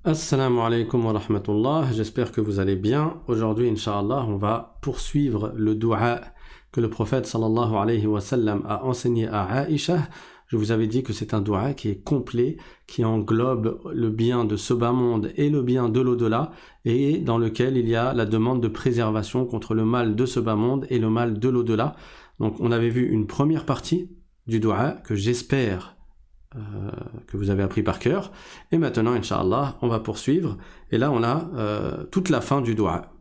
Assalamu alaikum wa rahmatullah, j'espère que vous allez bien. Aujourd'hui, Inch'Allah, on va poursuivre le dua que le prophète sallallahu alayhi wa sallam a enseigné à Aïcha. Je vous avais dit que c'est un dua qui est complet, qui englobe le bien de ce bas monde et le bien de l'au-delà, et dans lequel il y a la demande de préservation contre le mal de ce bas monde et le mal de l'au-delà. Donc on avait vu une première partie du dua que j'espère que vous avez appris par cœur. Et maintenant, Inch'Allah, on va poursuivre. Et là, on a toute la fin du dua.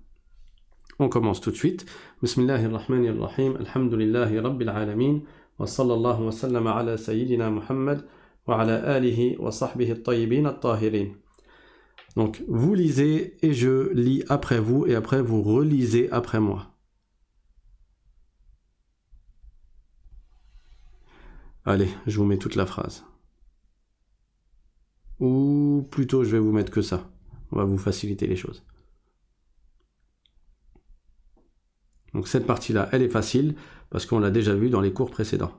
On commence tout de suite. Bismillahirrahmanirrahim. Alhamdulillahi Rabbil Alamin. Wa sallallahu wa sallam ala Sayyidina Muhammad wa ala alihi wa sahbihi at-tayyibin at-tahirin. Donc, vous lisez et je lis après vous et après vous relisez après moi. Allez, je vous mets toute la phrase. Ou plutôt je vais vous mettre que ça. On va vous faciliter les choses. Donc cette partie-là, elle est facile parce qu'on l'a déjà vu dans les cours précédents.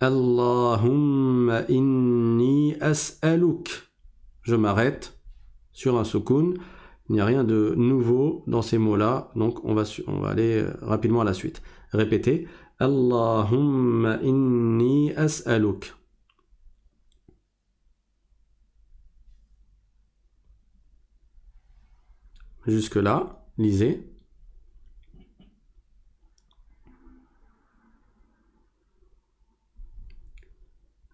Allahumma inni as'aluk. Je m'arrête sur un soukoun. Il n'y a rien de nouveau dans ces mots-là, donc on va aller rapidement à la suite. Répétez. Allahumma inni as'aluk. Jusque-là, lisez.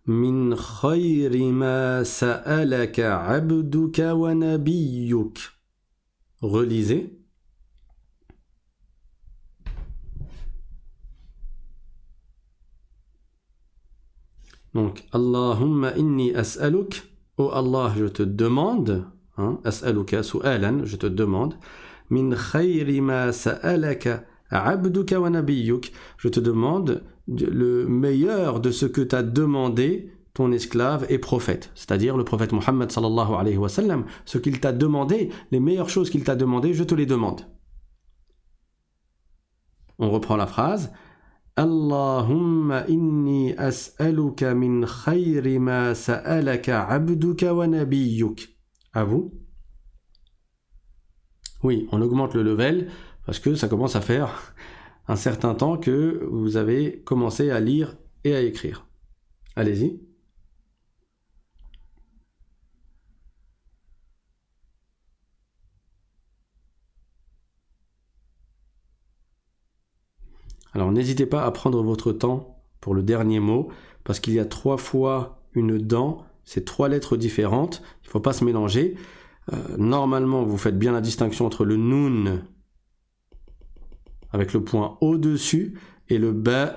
Min khayri ma sa'alaka abduka wa nabiyyuk. Relisez. Donc, Allahumma inni as'aluk. Oh Allah, je te demande. As'aluka su'alan, je te demande. Min khayri ma sa'alaka abduka wa nabiyyuk. Je te demande le meilleur de ce que t'a demandé ton esclave et prophète, c'est-à-dire le prophète Muhammad sallallahu alayhi wa sallam. Ce qu'il t'a demandé, les meilleures choses qu'il t'a demandé, je te les demande. On reprend la phrase. Allahumma inni as'aluka min khayri ma sa'alaka abduka wa nabiyyuk. À vous. Oui, on augmente le level parce que ça commence à faire un certain temps que vous avez commencé à lire et à écrire. Allez-y. Alors n'hésitez pas à prendre votre temps pour le dernier mot parce qu'il y a 3 fois une dent. C'est 3 lettres différentes, il ne faut pas se mélanger. Normalement, vous faites bien la distinction entre le noun avec le point au-dessus et le ba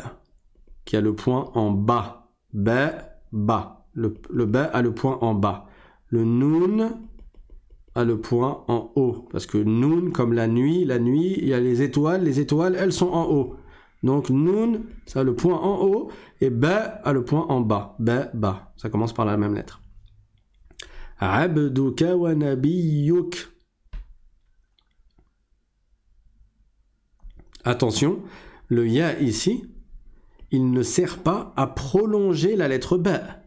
qui a le point en bas. Ba, ba. Le ba a le point en bas. Le noun a le point en haut. Parce que noun, comme la nuit, il y a les étoiles, elles sont en haut. Donc noun, ça a le point en haut, et ba a le point en bas. Ba, ba. Ça commence par la même lettre. Abduka wa nabiyyuk. Attention, le ya ici, il ne sert pas à prolonger la lettre ba.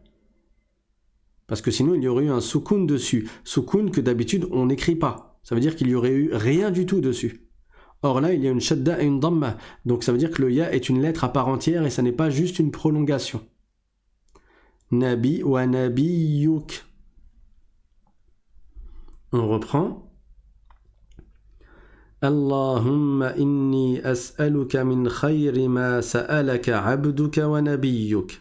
Parce que sinon il y aurait eu un soukoun dessus. Soukoun que d'habitude on n'écrit pas. Ça veut dire qu'il y aurait eu rien du tout dessus. Or là, il y a une shadda et une damma. Donc ça veut dire que le ya est une lettre à part entière et ça n'est pas juste une prolongation. Nabi wa nabiyyuk. On reprend. Allahumma inni as'aluka min khayri ma sa'alaka abduka wa nabiyyuk.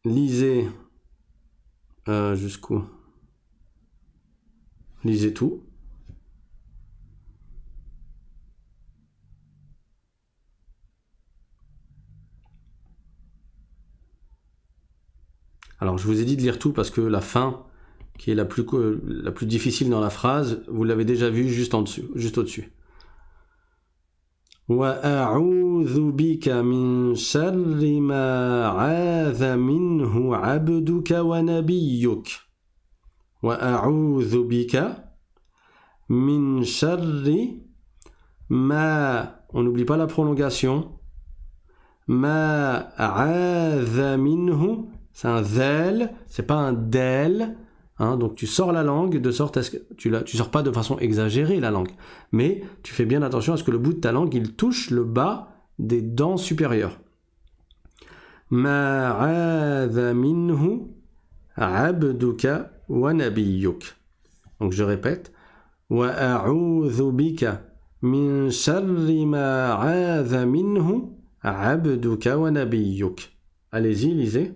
Lisez jusqu'où? Lisez tout. Alors je vous ai dit de lire tout parce que la fin, qui est la plus difficile dans la phrase, vous l'avez déjà vu juste au-dessus. وأعوذ بك من شر ما عاذ منه عبدك ونبيك. وأعوذ بك, min sharri ma, on n'oublie pas la prolongation, ma a'adha minhu, c'est un dhal, c'est pas un del, hein, donc tu sors la langue de sorte à ce que tu sors pas de façon exagérée la langue, mais tu fais bien attention à ce que le bout de ta langue il touche le bas des dents supérieures. Ma a'adha minhu abduka wa nabiyyuk. Donc je répète, wa a'udhu bika min sharri ma a'adha minhu abduka wa nabiyyuk. Allez-y, lisez.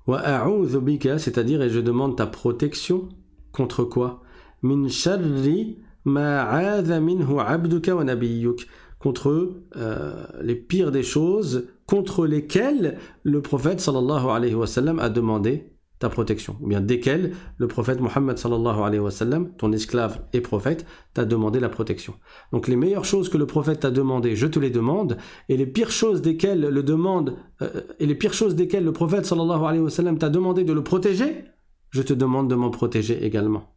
Wa a'udhu bika, c'est-à-dire et je demande ta protection contre quoi? Min sharri ma a'adha minhu abduka wa nabiyyuk, contre les pires des choses contre lesquelles le prophète sallallahu alayhi wa sallam a demandé ta protection, ou bien desquelles le prophète Mohammed sallallahu alayhi wa sallam, ton esclave et prophète, t'a demandé la protection. Donc les meilleures choses que le prophète t'a demandé, je te les demande, et les pires choses desquelles le prophète sallallahu alayhi wa sallam t'a demandé de le protéger, je te demande de m'en protéger également.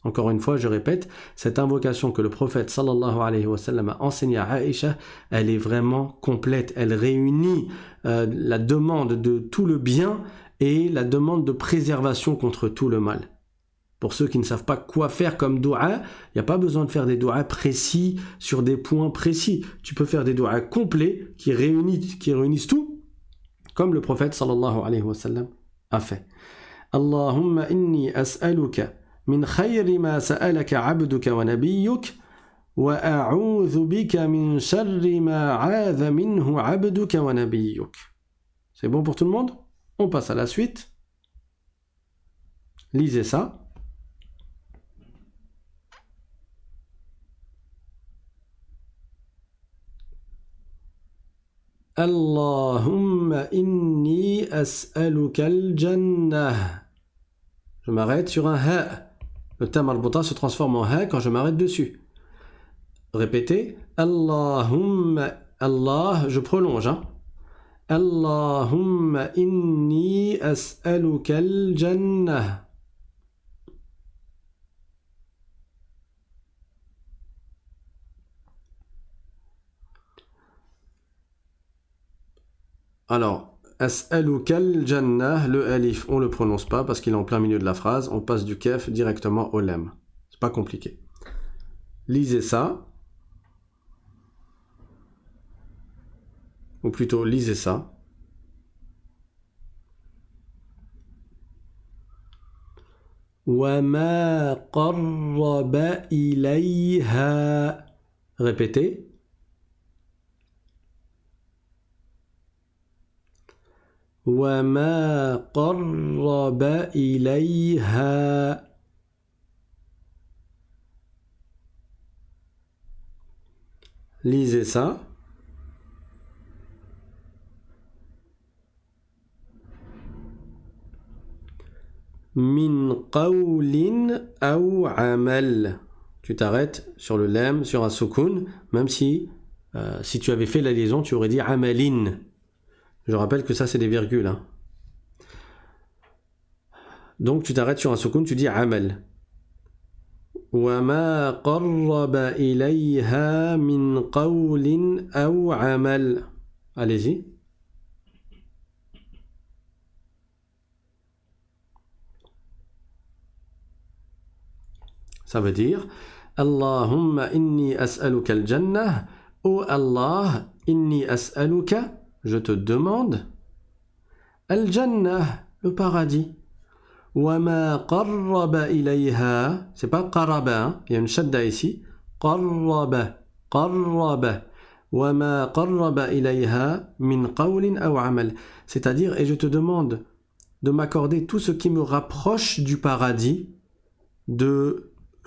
Encore une fois, je répète, cette invocation que le prophète sallallahu alayhi wa sallam a enseignée à Aïcha, elle est vraiment complète. Elle réunit la demande de tout le bien et la demande de préservation contre tout le mal. Pour ceux qui ne savent pas quoi faire comme doua, il n'y a pas besoin de faire des douas précis sur des points précis. Tu peux faire des douas complets qui réunissent tout, comme le prophète sallallahu alayhi wa sallam a fait. Allahumma inni as'aluka min khayri ma sa'alaka abduka wa nabiyyuk wa a'udhu bika min sharri ma 'adha minhu abduka wa nabiyyuk. C'est bon pour tout le monde? On passe à la suite. Lisez ça. Allahumma inni as'aluka al-jannah. Je m'arrête sur un ha. Le tam al-buta se transforme en ha quand je m'arrête dessus. Répétez. Allahumma, Allah, je prolonge. Hein. Allahumma inni as'aluka al-jannah. Alors, as'aluka al-jannah, le alif, on ne le prononce pas parce qu'il est en plein milieu de la phrase. On passe du kef directement au lam. C'est pas compliqué. Lisez ça. Ou plutôt, lisez ça. Wa ma qarraba ilayha. Répétez. Wa ma qarraba ilayha. Lisez ça. Min qawlin aw amal. Tu t'arrêtes sur le lam, sur un soukoun, même si tu avais fait la liaison, tu aurais dit amalin. Je rappelle que ça, c'est des virgules. Hein. Donc, tu t'arrêtes sur un soukoun, tu dis amal. Wa ma qarraba ilayha min qawlin aw amal. Allez-y. Ça veut dire Allahumma inni as'aluka al-jannah. Oh Allah, inni as'aluka, je te demande al-jannah, le paradis. Wa ma qarraba ilayha, c'est pas qaraba, hein? Il y a une shadda ici. Qarraba, qarraba. Wa ma qarraba ilayha min qawlin aw amal. C'est-à-dire, et je te demande de m'accorder tout ce qui me rapproche du paradis,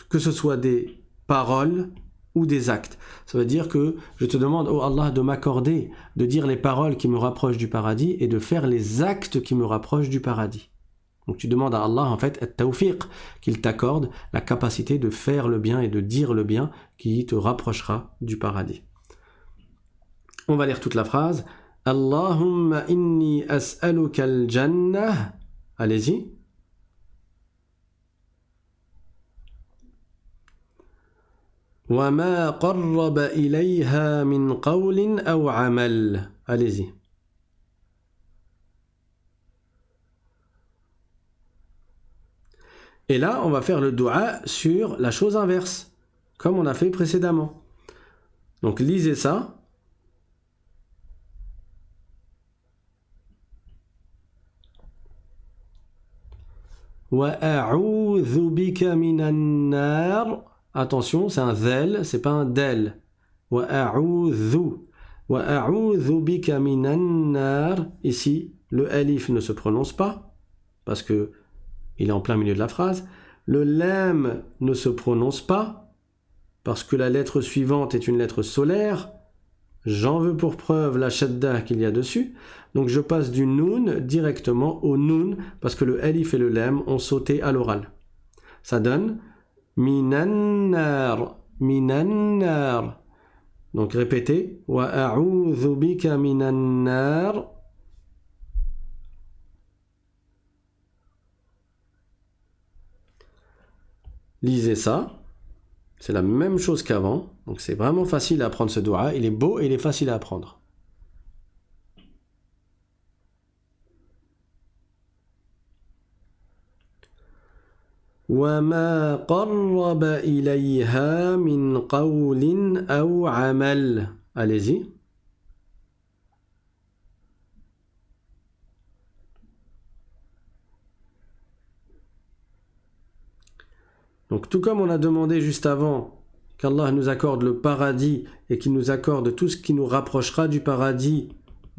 que ce soit des paroles ou des actes. Ça veut dire que je te demande, oh Allah, de m'accorder, de dire les paroles qui me rapprochent du paradis et de faire les actes qui me rapprochent du paradis. Donc tu demandes à Allah, en fait, at-tawfiq, qu'il t'accorde la capacité de faire le bien et de dire le bien qui te rapprochera du paradis. On va lire toute la phrase. Allahumma inni as'aluka al-jannah. Allez-y. Wa ma qarraba ilayha min qawlin aw amal. Allez-y. Et là, on va faire le dua sur la chose inverse, comme on a fait précédemment. Donc lisez ça. Wa a'udhu bika minan nar. Attention, c'est un zel, c'est pas un del. Wa a'udhu bika minan nar. Ici, le alif ne se prononce pas parce que il est en plein milieu de la phrase. Le lam ne se prononce pas parce que la lettre suivante est une lettre solaire. J'en veux pour preuve la shadda qu'il y a dessus. Donc je passe du noun directement au noun parce que le alif et le lam ont sauté à l'oral. Ça donne minan nar, minan nar. Donc répétez. Wa a'udhu bika minan nar. Lisez ça. C'est la même chose qu'avant. Donc c'est vraiment facile à apprendre ce dua. Il est beau et il est facile à apprendre. وَمَا قَرَّبَ إِلَيْهَا مِنْ قَوْلٍ أَوْ عَمَلٍ. Allez-y. Donc tout comme on a demandé juste avant qu'Allah nous accorde le paradis et qu'il nous accorde tout ce qui nous rapprochera du paradis,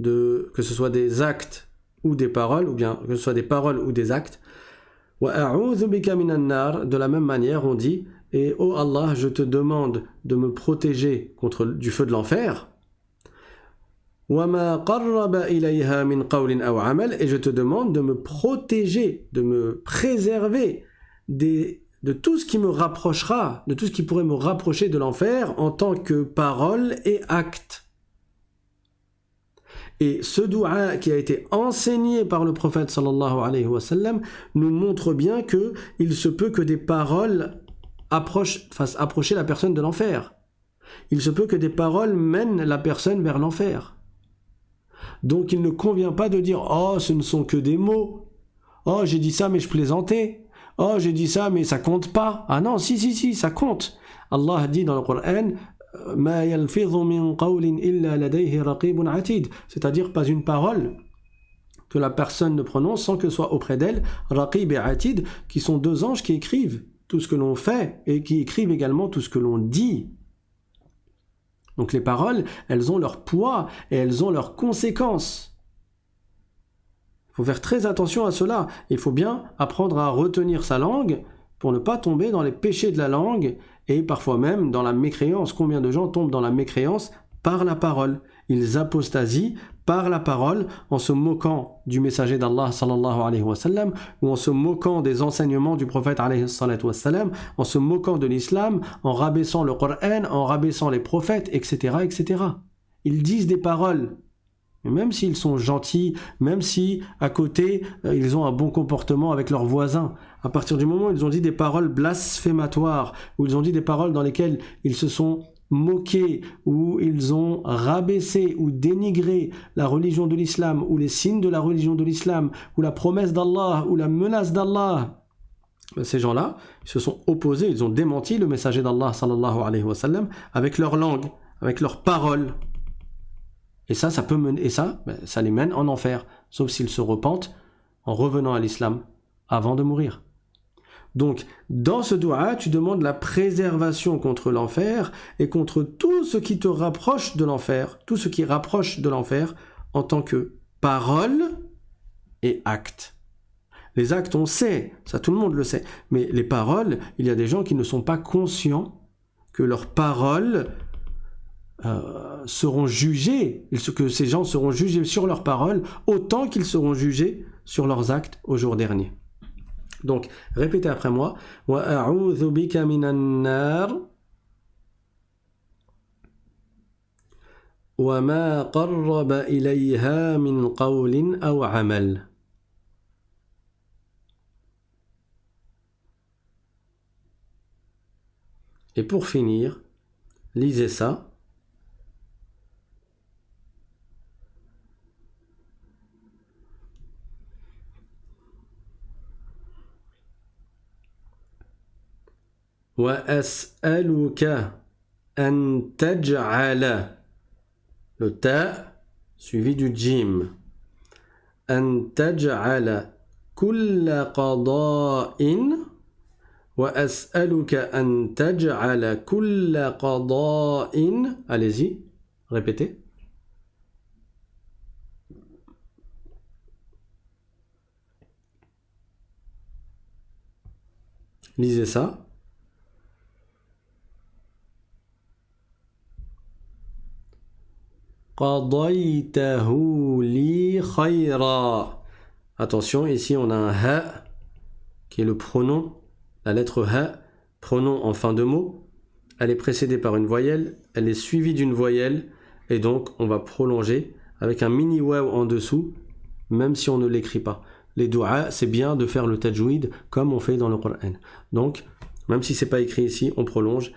que ce soit des actes ou des paroles, ou bien que ce soit des paroles ou des actes, de la même manière on dit, et ô Allah, je te demande de me protéger du feu de l'enfer, et je te demande de me protéger, de me préserver de tout ce qui me rapprochera, de tout ce qui pourrait me rapprocher de l'enfer en tant que parole et acte. Et ce dua qui a été enseigné par le prophète sallallahu alayhi wa sallam nous montre bien que il se peut que des paroles fassent approcher la personne de l'enfer. Il se peut que des paroles mènent la personne vers l'enfer. Donc il ne convient pas de dire « Oh, ce ne sont que des mots. Oh, j'ai dit ça mais je plaisantais. Oh, j'ai dit ça mais ça compte pas. » Ah non, si, ça compte. Allah dit dans le Coran c'est-à-dire pas une parole que la personne ne prononce sans que soit auprès d'elle Raqib et Atid, qui sont deux anges qui écrivent tout ce que l'on fait et qui écrivent également tout ce que l'on dit. Donc les paroles, elles ont leur poids et elles ont leurs conséquences. Il faut faire très attention à cela. Il faut bien apprendre à retenir sa langue pour ne pas tomber dans les péchés de la langue et parfois même dans la mécréance. Combien de gens tombent dans la mécréance par la parole? Ils apostasient par la parole en se moquant du messager d'Allah sallallahu alayhi wa sallam, ou en se moquant des enseignements du prophète alayhi salatu wa sallam, en se moquant de l'islam, en rabaissant le Coran, en rabaissant les prophètes, etc., etc. Ils disent des paroles. Et même s'ils sont gentils, même si à côté ils ont un bon comportement avec leurs voisins, à partir du moment où ils ont dit des paroles blasphématoires, où ils ont dit des paroles dans lesquelles ils se sont moqués, où ils ont rabaissé ou dénigré la religion de l'islam, ou les signes de la religion de l'islam, ou la promesse d'Allah, ou la menace d'Allah, ces gens-là, ils se sont opposés, ils ont démenti le messager d'Allah sallallahu alayhi wa sallam avec leur langue, avec leurs paroles. Et ça peut mener, et ça les mène en enfer, sauf s'ils se repentent en revenant à l'islam avant de mourir. Donc, dans ce dua, tu demandes la préservation contre l'enfer et contre tout ce qui te rapproche de l'enfer, tout ce qui rapproche de l'enfer en tant que parole et acte. Les actes, on sait, ça tout le monde le sait, mais les paroles, il y a des gens qui ne sont pas conscients que leurs paroles seront jugés, que ces gens seront jugés sur leurs paroles autant qu'ils seront jugés sur leurs actes au jour dernier. Donc, répétez après moi. Wa a'udhu bika minan nar. وما قرب إليها من قول أو عمل. Et pour finir, lisez ça. وأسألك أن تجعل le ta suivi du jim أن تجعل كل قضاء وأسألك أن تجعل كل قضاء allez-y répétez lisez ça. قضيته لي خيرا. Attention, ici on a un ha qui est le pronom, la lettre ha, pronom en fin de mot. Elle est précédée par une voyelle, elle est suivie d'une voyelle, et donc on va prolonger avec un mini waw en dessous, même si on ne l'écrit pas. Les du'a, c'est bien de faire le tajwid comme on fait dans le Coran. Donc, même si c'est pas écrit ici, on prolonge.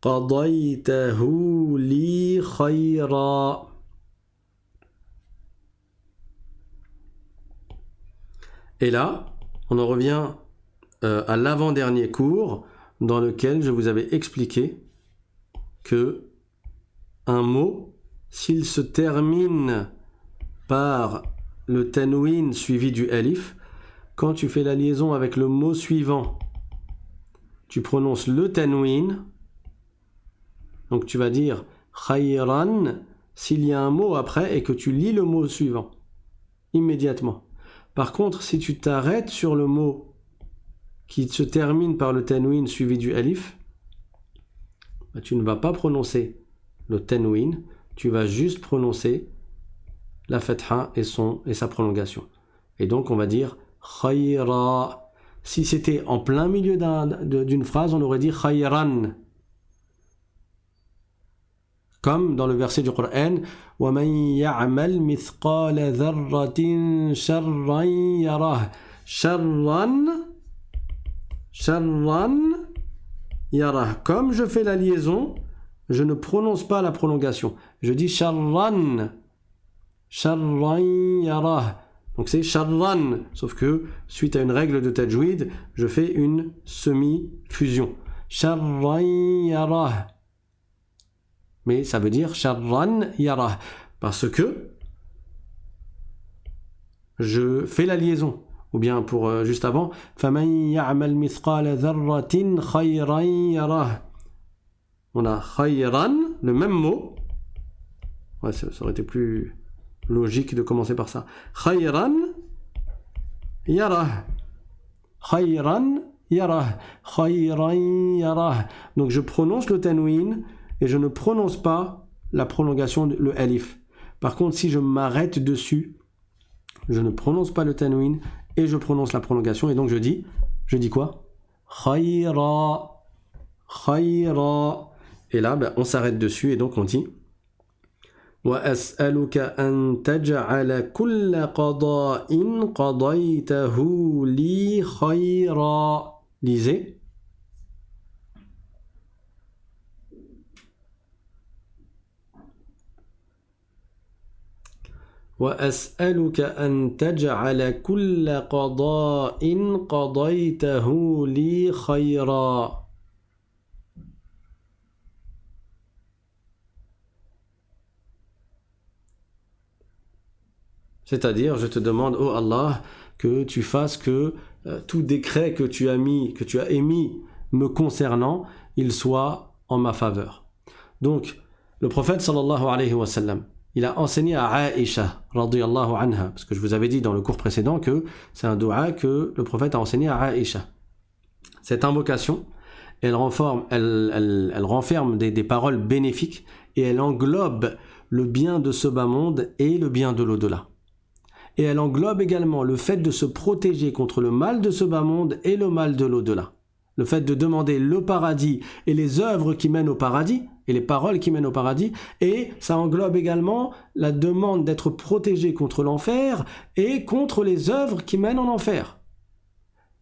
قضيته لي خيرا. Et là, on en revient à l'avant-dernier cours dans lequel je vous avais expliqué que un mot, s'il se termine par le tanwin suivi du alif, quand tu fais la liaison avec le mot suivant, tu prononces le tanwin. Donc tu vas dire khayran s'il y a un mot après et que tu lis le mot suivant immédiatement. Par contre, si tu t'arrêtes sur le mot qui se termine par le tanwin suivi du alif, tu ne vas pas prononcer le tanwin, tu vas juste prononcer la fatha et sa prolongation. Et donc on va dire khayra. Si c'était en plein milieu d'une phrase, on aurait dit khayran. Comme dans le verset du Coran, وَمَنْ يَعْمَلْ مِثْقَالَ ذَرَّةٍ شَرًّا يَرَهُ. شَرًّا يَرَهُ. Comme je fais la liaison, je ne prononce pas la prolongation. Je dis شَرًّا يَرَهُ. Donc c'est شَرًّا. Sauf que, suite à une règle de tajwid, je fais une semi-fusion. شَرًّا يَرَهُ. Mais ça veut dire sharran yarah, parce que je fais la liaison. Ou bien pour juste avant, faman ya'mal mithqala dharratin khayran yarah. On a khayran, le même mot. Ouais, ça aurait été plus logique de commencer par ça. Khayran yarah. Khayran yarah. Khayran yarah. Donc je prononce le tanwin et je ne prononce pas la prolongation, le alif. Par contre, si je m'arrête dessus, je ne prononce pas le tanwin et je prononce la prolongation. Et donc je dis quoi? Khayra. Khayra. Et là, on s'arrête dessus et donc on dit وَأَسْأَلُكَ أَن تَجْعَلَ كُلَّ قَضَاءٍ قَضَيْتَهُ لِي خَيْرًا. Lisez. وأسألك أن تجعل كل قضاء قضيته لي خيرا. C'est-à-dire, je te demande, ô Allah, que tu fasses que tout décret que tu as émis me concernant, il soit en ma faveur. Donc, le prophète sallallahu alayhi wa sallam, il a enseigné à Aïcha, radiyallahu anha, parce que je vous avais dit dans le cours précédent que c'est un dua que le prophète a enseigné à Aïcha. Cette invocation, elle renferme des paroles bénéfiques et elle englobe le bien de ce bas monde et le bien de l'au-delà. Et elle englobe également le fait de se protéger contre le mal de ce bas monde et le mal de l'au-delà. le fait de demander le paradis et les œuvres qui mènent au paradis, et les paroles qui mènent au paradis, et ça englobe également la demande d'être protégé contre l'enfer et contre les œuvres qui mènent en enfer.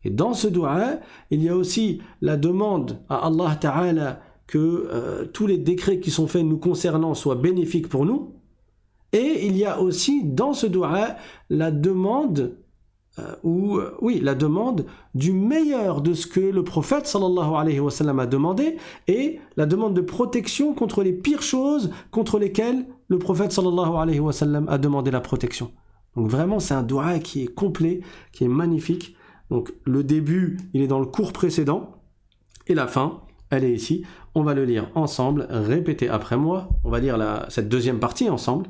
Et dans ce dua, il y a aussi la demande à Allah Ta'ala que tous les décrets qui sont faits nous concernant soient bénéfiques pour nous, et il y a aussi dans ce dua la demande la demande du meilleur de ce que le prophète sallallahu alayhi wa sallam a demandé et la demande de protection contre les pires choses contre lesquelles le prophète sallallahu alayhi wa sallam a demandé la protection. Donc vraiment c'est un dua qui est complet, qui est magnifique. Donc le début il est dans le cours précédent et la fin elle est ici. On va le lire ensemble, répétez après moi, on va lire cette deuxième partie ensemble.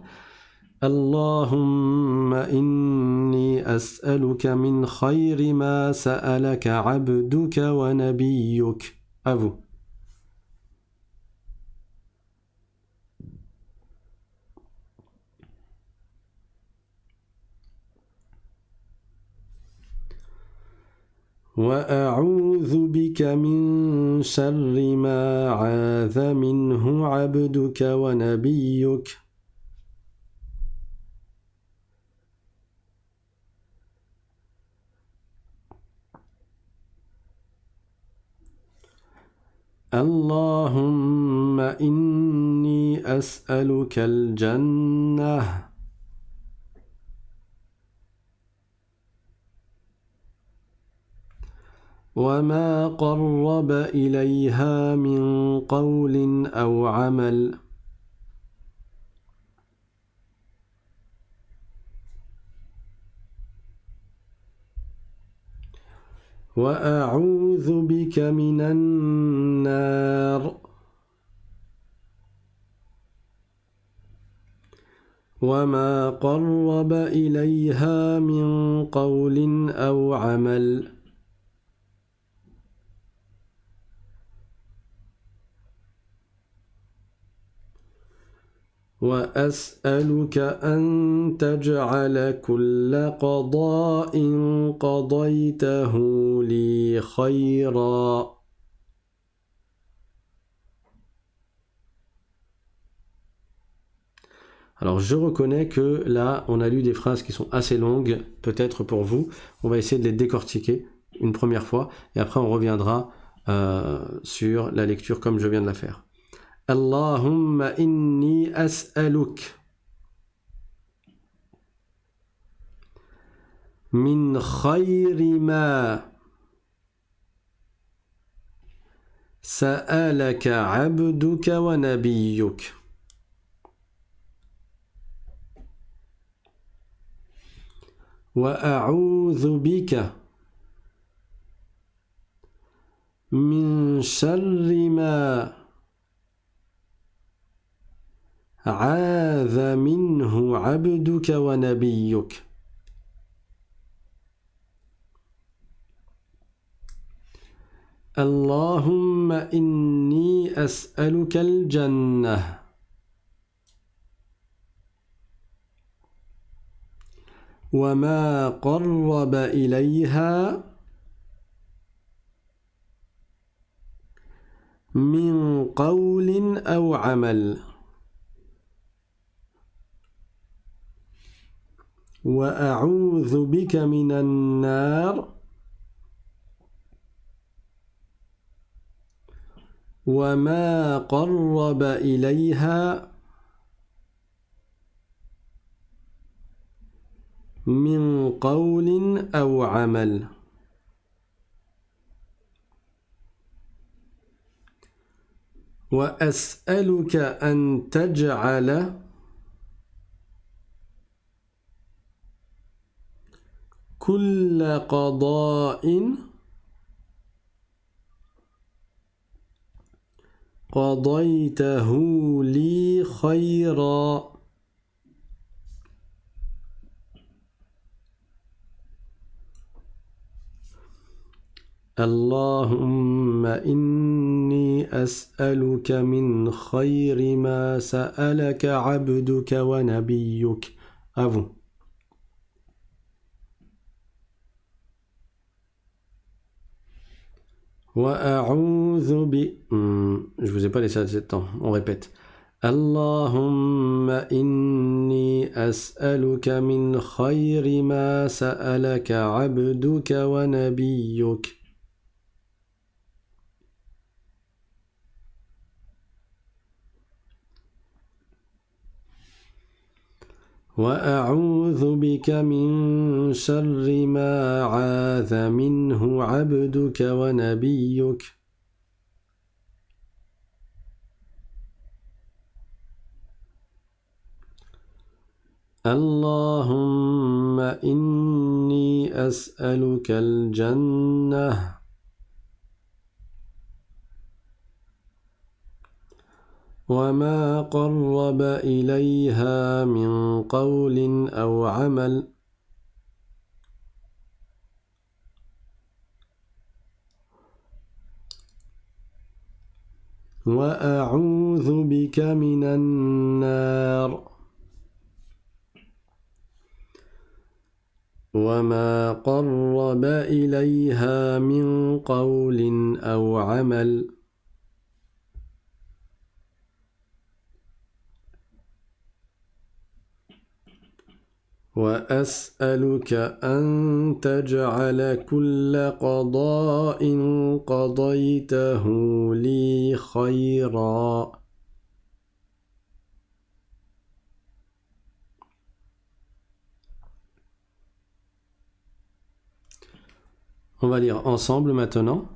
اللهم إني أسألك من خير ما سألك عبدك ونبيك. À vous. وأعوذ بك من شر ما عاذ منه عبدك ونبيك. اللهم إني أسألك الجنة وما قرب إليها من قول أو عمل وأعوذ بك من النار وما قرب إليها من قول أو عمل وأسألك أن تجعل كل قضاء قضيته لي خيرا. Alors je reconnais que là on a lu des phrases qui sont assez longues, peut-être pour vous. On va essayer de les décortiquer une première fois et après on reviendra sur la lecture comme je viens de la faire. اللهم إني أسألك من خير ما سألك عبدك ونبيك وأعوذ بك من شر ما عاذ منه عبدك ونبيك اللهم إني أسألك الجنة وما قرب إليها من قول أو عمل وأعوذ بك من النار وما قرب إليها من قول أو عمل وأسألك أن تجعل كل قضاء قضيته لي خيرا اللهم إني أسألك من خير ما سألك عبدك ونبيك. À vous. وأعوذ ب... Je vous ai pas laissé assez de temps, on répète. اللهم إني أسألك من خير ما سألك عبدك ونبيك وأعوذ بك من شر ما عاذ منه عبدك ونبيك اللهم إني أسألك الجنة وما قرب إليها من قول أو عمل وأعوذ بك من النار وما قرب إليها من قول أو عمل وأسألك أن تجعل كل قضاء قضيته لي خيرا On va lire ensemble maintenant.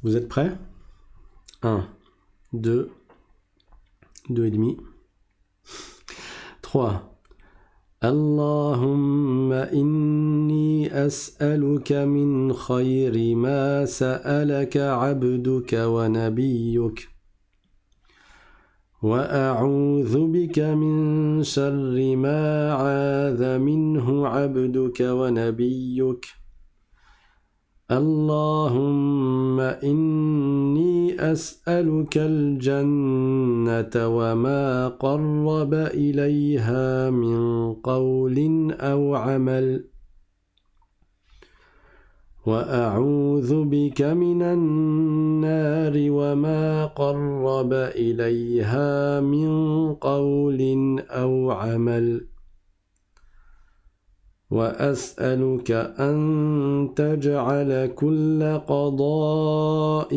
Vous êtes prêts? 1, 2, 2 et demi. 3. اللهم إني أسألك من خير ما سألك عبدك ونبيك وأعوذ بك من شر ما عاذ منه عبدك ونبيك اللهم إني أسألك الجنة وما قرب إليها من قول أو عمل وأعوذ بك من النار وما قرب إليها من قول أو عمل وأسألك أن تجعل كل قضاء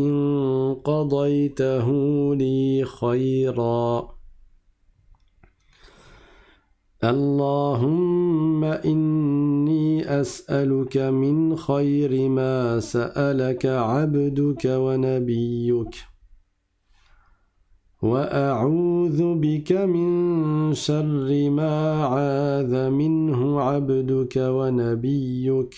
قضيته لي خيرا اللهم إني أسألك من خير ما سألك عبدك ونبيك وأعوذ بك من شر ما عاذ منه عبدك ونبيك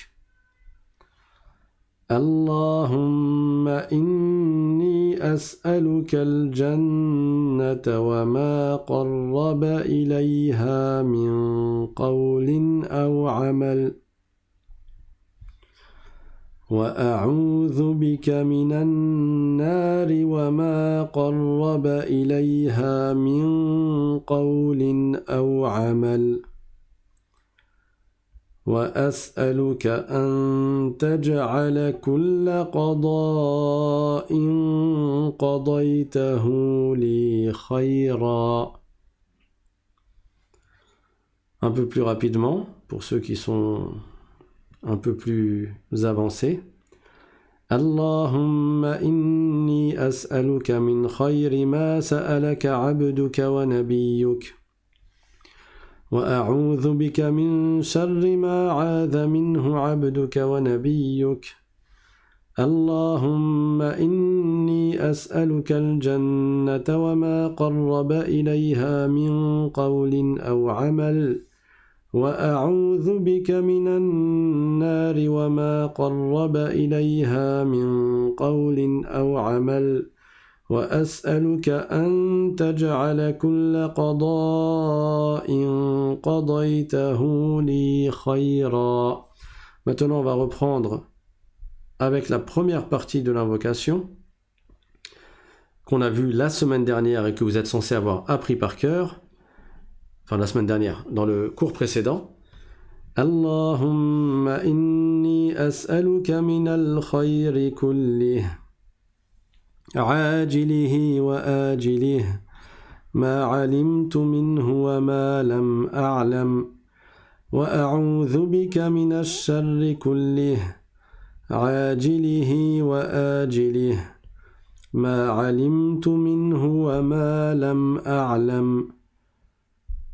اللهم إني أسألك الجنة وما قرب إليها من قول أو عمل وأعوذ بك من النار وما قرب إليها من قول أو عمل وأسألك أن تجعل كل قضاء قضيته لي خيرا. Un peu plus rapidement, pour ceux qui sont un peu plus avancés. اللهم إني أسألك من خير ما سألك عبدك ونبيك وأعوذ بك من شر ما عاذ منه عبدك ونبيك اللهم إني أسألك الجنة وما قرب إليها من قول أو عمل وأعوذ بك من النار وما قرب إليها من قول أو عمل وأسألك أن تجعل كل قضاء قضيته لي خيرا. Maintenant, on va reprendre avec la première partie de l'invocation qu'on a vue la semaine dernière et que vous êtes censé avoir appris par cœur, enfin la semaine dernière, dans le cours précédent. اللهم إني أسألك من الخير كله عاجله وآجله ما علمت منه وما لم أعلم وأعوذ بك من الشر كله عاجله وآجله ما علمت منه وما لم أعلم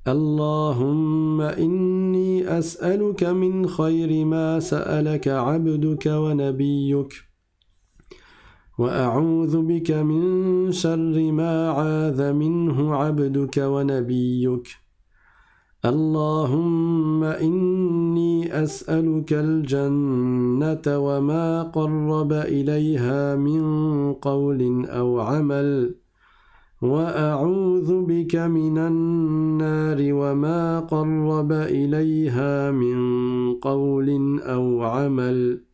اللهم إني أسألك من خير ما سألك عبدك ونبيك وأعوذ بك من شر ما عاذ منه عبدك ونبيك اللهم إني أسألك الجنة وما قرب إليها من قول أو عمل وأعوذ بك من النار وما قرب إليها من قول أو عمل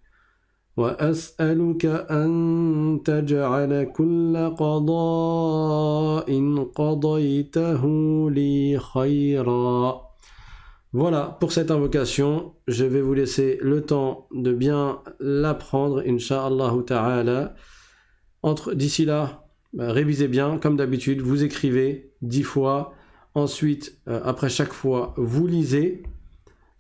وأسألك أن تجعل كل قضاء قضيته لي خيرا. Voilà pour cette invocation. Je vais vous laisser le temps de bien l'apprendre, Inch'Allah ta'ala. D'ici là, révisez bien, comme d'habitude, vous écrivez 10 fois. Ensuite, après chaque fois, vous lisez.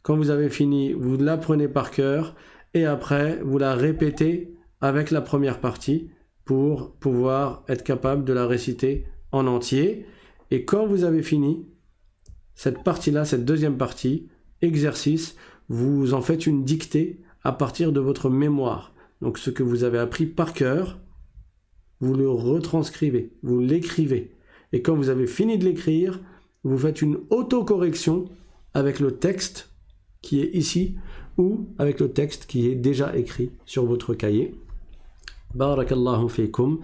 Quand vous avez fini, vous l'apprenez par cœur. Et après, vous la répétez avec la première partie pour pouvoir être capable de la réciter en entier. Et quand vous avez fini cette partie-là, cette deuxième partie, exercice, vous en faites une dictée à partir de votre mémoire. Donc ce que vous avez appris par cœur, vous le retranscrivez, vous l'écrivez. Et quand vous avez fini de l'écrire, vous faites une autocorrection avec le texte qui est ici, ou avec le texte qui est déjà écrit sur votre cahier. Barakallahu fikum.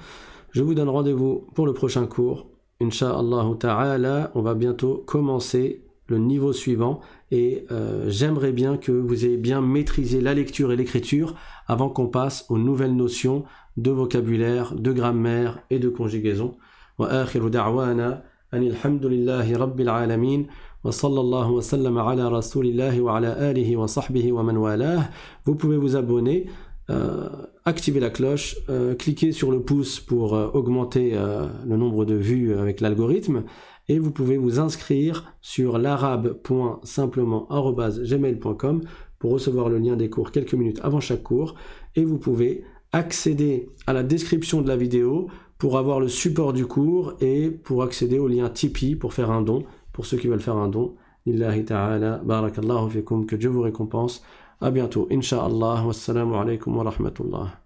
Je vous donne rendez-vous pour le prochain cours. Inch'Allah ta'ala, on va bientôt commencer le niveau suivant et j'aimerais bien que vous ayez bien maîtrisé la lecture et l'écriture avant qu'on passe aux nouvelles notions de vocabulaire, de grammaire et de conjugaison. Wa akhiru da'wana anil hamdulillahi rabbil alamin. وصلى الله وسلم على رسول الله وعلى آله وصحبه ومن والاه. Vous pouvez vous abonner, activer la cloche, cliquer sur le pouce pour augmenter le nombre de vues avec l'algorithme et vous pouvez vous inscrire sur l'arabe.simplement@gmail.com pour recevoir le lien des cours quelques minutes avant chaque cours et vous pouvez accéder à la description de la vidéo pour avoir le support du cours et pour accéder au lien Tipeee pour faire un don. Pour ceux qui veulent faire un don, lillahi ta'ala, barakallahu fikum, que Dieu vous récompense. À bientôt, incha'Allah, wassalamu alaikum wa rahmatullah.